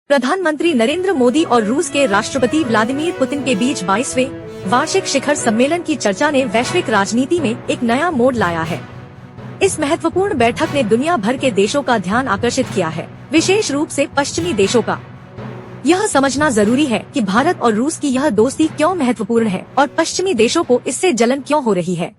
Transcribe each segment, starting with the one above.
प्रधानमंत्री नरेंद्र मोदी और रूस के राष्ट्रपति व्लादिमीर पुतिन के बीच 22वें वार्षिक शिखर सम्मेलन की चर्चा ने वैश्विक राजनीति में एक नया मोड़ लाया है। इस महत्वपूर्ण बैठक ने दुनिया भर के देशों का ध्यान आकर्षित किया है, विशेष रूप से पश्चिमी देशों का। यह समझना जरूरी है कि भारत और रूस की यह दोस्ती क्यों महत्वपूर्ण है और पश्चिमी देशों को इससे जलन क्यों हो रही है।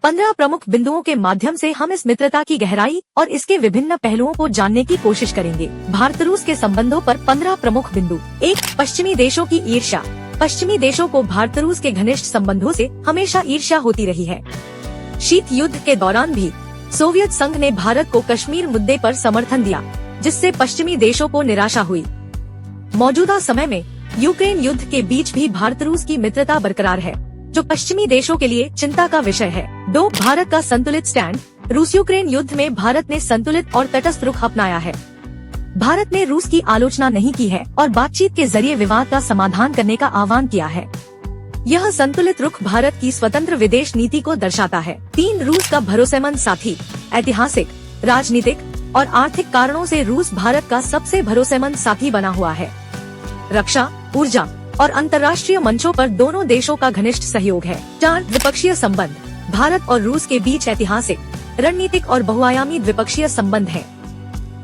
15 प्रमुख बिंदुओं के माध्यम से हम इस मित्रता की गहराई और इसके विभिन्न पहलुओं को जानने की कोशिश करेंगे। भारत रूस के संबंधों पर 15 प्रमुख बिंदु। 1. पश्चिमी देशों की ईर्ष्या। पश्चिमी देशों को भारत रूस के घनिष्ठ संबंधों से हमेशा ईर्ष्या होती रही है। शीत युद्ध के दौरान भी सोवियत संघ ने भारत को कश्मीर मुद्दे पर समर्थन दिया, जिससे पश्चिमी देशों को निराशा हुई। मौजूदा समय में यूक्रेन युद्ध के बीच भी भारत रूस की मित्रता बरकरार है, जो पश्चिमी देशों के लिए चिंता का विषय है। 2. भारत का संतुलित स्टैंड। रूस यूक्रेन युद्ध में भारत ने संतुलित और तटस्थ रुख अपनाया है। भारत ने रूस की आलोचना नहीं की है और बातचीत के जरिए विवाद का समाधान करने का आह्वान किया है। यह संतुलित रुख भारत की स्वतंत्र विदेश नीति को दर्शाता है। 3. रूस का भरोसेमंद साथी। ऐतिहासिक, राजनीतिक और आर्थिक कारणों से रूस भारत का सबसे भरोसेमंद साथी बना हुआ है। रक्षा, ऊर्जा और अंतर्राष्ट्रीय मंचों पर दोनों देशों का घनिष्ठ सहयोग है। 4. द्विपक्षीय संबंध। भारत और रूस के बीच ऐतिहासिक, रणनीतिक और बहुआयामी द्विपक्षीय संबंध हैं।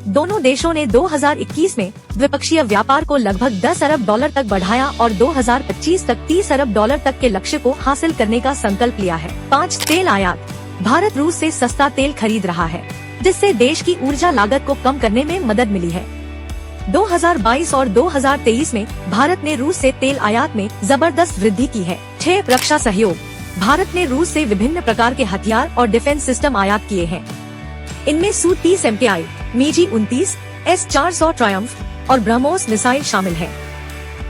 दोनों देशों ने 2021 में द्विपक्षीय व्यापार को लगभग 10 अरब डॉलर तक बढ़ाया और 2025 तक 30 अरब डॉलर तक के लक्ष्य को हासिल करने का संकल्प लिया है। 5. तेल आयात। भारत रूस से सस्ता तेल खरीद रहा है, जिससे देश की ऊर्जा लागत को कम करने में मदद मिली है। 2022 और 2023 में भारत ने रूस से तेल आयात में जबरदस्त वृद्धि की है। 6. रक्षा सहयोग। भारत ने रूस से विभिन्न प्रकार के हथियार और डिफेंस सिस्टम आयात किए हैं। इनमें Su-30 MKI, MiG-29, S-400 Triumph और ब्रह्मोस मिसाइल शामिल है।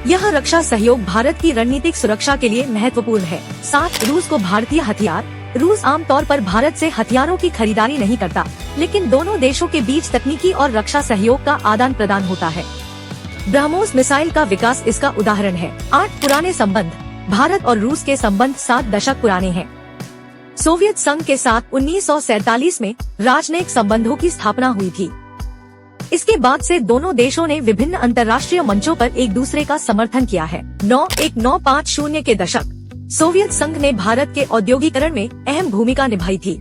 यह रक्षा सहयोग भारत की रणनीतिक सुरक्षा के लिए महत्वपूर्ण है। 7. रूस को भारतीय हथियार। रूस आमतौर पर भारत से हथियारों की खरीदारी नहीं करता, लेकिन दोनों देशों के बीच तकनीकी और रक्षा सहयोग का आदान प्रदान होता है। ब्रह्मोस मिसाइल का विकास इसका उदाहरण है। 8. पुराने संबंध। भारत और रूस के संबंध 7 दशक पुराने हैं। सोवियत संघ के साथ 1947 में राजनयिक संबंधों की स्थापना हुई थी। इसके बाद से दोनों देशों ने विभिन्न अंतर्राष्ट्रीय मंचों पर एक दूसरे का समर्थन किया है। 1950 के दशक। सोवियत संघ ने भारत के औद्योगिकरण में अहम भूमिका निभाई थी।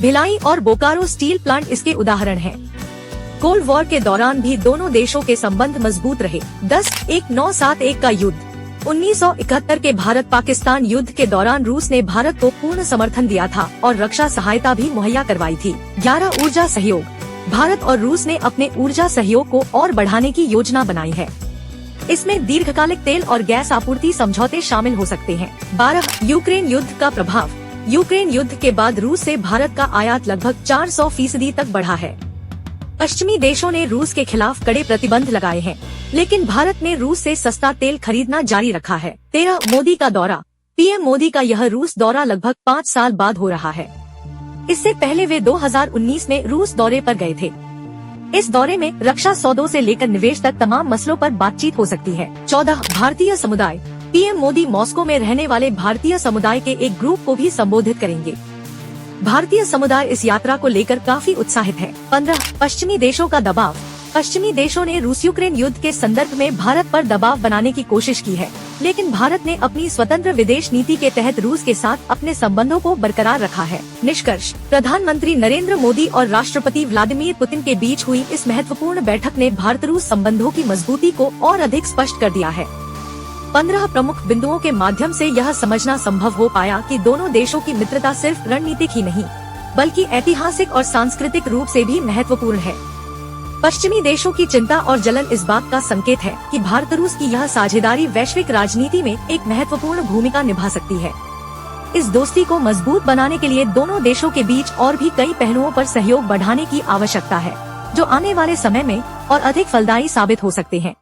भिलाई और बोकारो स्टील प्लांट इसके उदाहरण हैं। कोल्ड वॉर के दौरान भी दोनों देशों के संबंध मजबूत रहे। 10. 1971 का युद्ध। 1971 के भारत पाकिस्तान युद्ध के दौरान रूस ने भारत को पूर्ण समर्थन दिया था और रक्षा सहायता भी मुहैया करवाई थी। 11. ऊर्जा सहयोग। भारत और रूस ने अपने ऊर्जा सहयोग को और बढ़ाने की योजना बनाई है। इसमें दीर्घकालिक तेल और गैस आपूर्ति समझौते शामिल हो सकते हैं। 12. यूक्रेन युद्ध का प्रभाव। यूक्रेन युद्ध के बाद रूस से भारत का आयात लगभग 400% तक बढ़ा है। पश्चिमी देशों ने रूस के खिलाफ कड़े प्रतिबंध लगाए हैं, लेकिन भारत ने रूस से सस्ता तेल खरीदना जारी रखा है। 13. मोदी का दौरा। पीएम मोदी का यह रूस दौरा लगभग 5 साल बाद हो रहा है। इससे पहले वे 2019 में रूस दौरे पर गए थे। इस दौरे में रक्षा सौदों से लेकर निवेश तक तमाम मसलों पर बातचीत हो सकती है। 14. भारतीय समुदाय। पीएम मोदी मॉस्को में रहने वाले भारतीय समुदाय के एक ग्रुप को भी संबोधित करेंगे। भारतीय समुदाय इस यात्रा को लेकर काफी उत्साहित है। 15. पश्चिमी देशों का दबाव। पश्चिमी देशों ने रूस यूक्रेन युद्ध के संदर्भ में भारत पर दबाव बनाने की कोशिश की है, लेकिन भारत ने अपनी स्वतंत्र विदेश नीति के तहत रूस के साथ अपने संबंधों को बरकरार रखा है। निष्कर्ष। प्रधानमंत्री नरेंद्र मोदी और राष्ट्रपति व्लादिमीर पुतिन के बीच हुई इस महत्वपूर्ण बैठक ने भारत रूस संबंधों की मजबूती को और अधिक स्पष्ट कर दिया है। 15 प्रमुख बिंदुओं के माध्यम से यह समझना संभव हो पाया कि दोनों देशों की मित्रता सिर्फ रणनीतिक ही नहीं, बल्कि ऐतिहासिक और सांस्कृतिक रूप से भी महत्वपूर्ण है। पश्चिमी देशों की चिंता और जलन इस बात का संकेत है कि भारत रूस की यह साझेदारी वैश्विक राजनीति में एक महत्वपूर्ण भूमिका निभा सकती है। इस दोस्ती को मजबूत बनाने के लिए दोनों देशों के बीच और भी कई पहलुओं पर सहयोग बढ़ाने की आवश्यकता है, जो आने वाले समय में और अधिक फलदायी साबित हो सकते हैं।